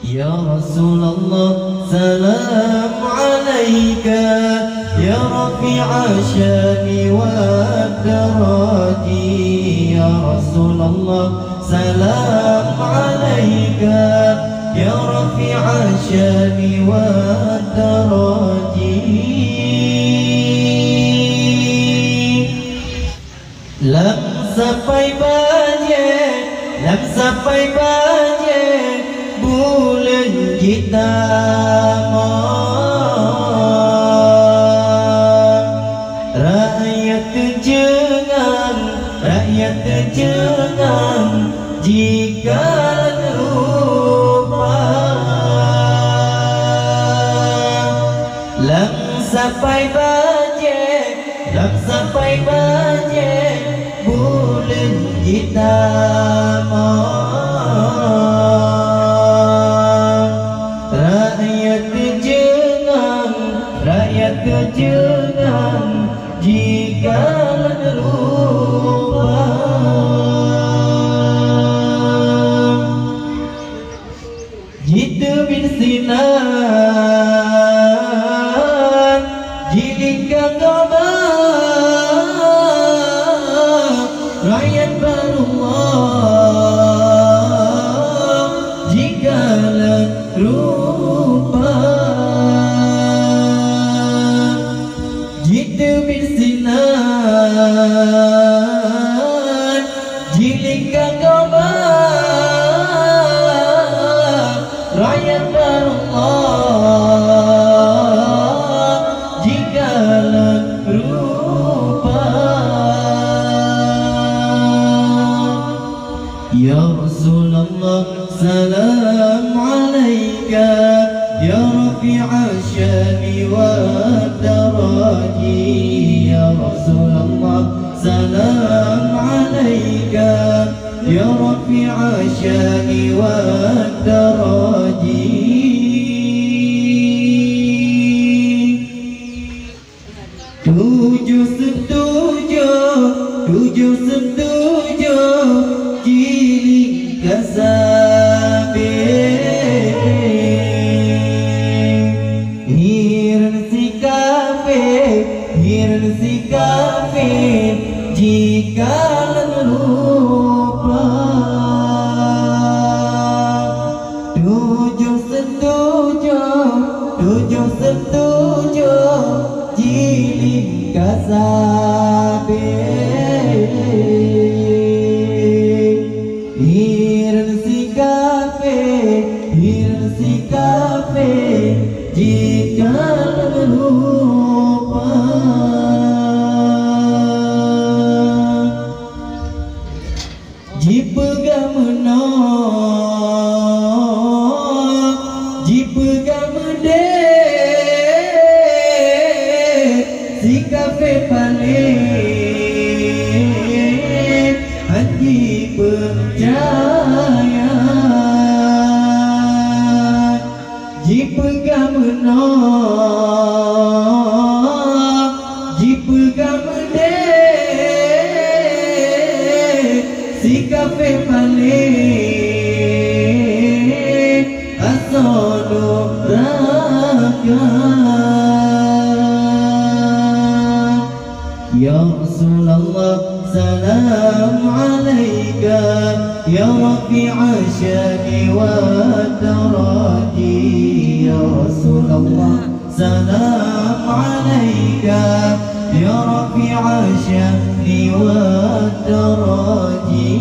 Ya Rasulullah, salam alaika ya rafi'a syani wa darati. Ya Rasulullah, salam alaika ya rafi'a syani wa darati. Lam sampai banyak, lam sampai banyak bulan kita rakyat jangan jika lupa. Lam sampai banyak, lam sampai banyak bulan kita rakyat jangan jika lupa. Jitu bin Sinan jika kabar rakyat barullah jika lupa. Jitu bin Sinan jika kabar rakyat barullah jika lupa. Ya Rasulullah, salam alaika ya rafi'a syani wa darati. Ya Rasulullah, salam alaika ya rafi'a syani wa darati. Tujuh setuju giling kasabe hiran si kafe jika lupa. Tujuh setuju giling kasabe hiran si kafe jika lupa. Jipegang menok, jipegang mendek, si kafe paling hati percaya. Jipegang menok, jipegang mendek, si kafe paling asono raga. Ya Rasulullah, salam alaika ya rafi'a syani wa darati. Ya Rasulullah, salam alaika ya rafi'a syani wa darati.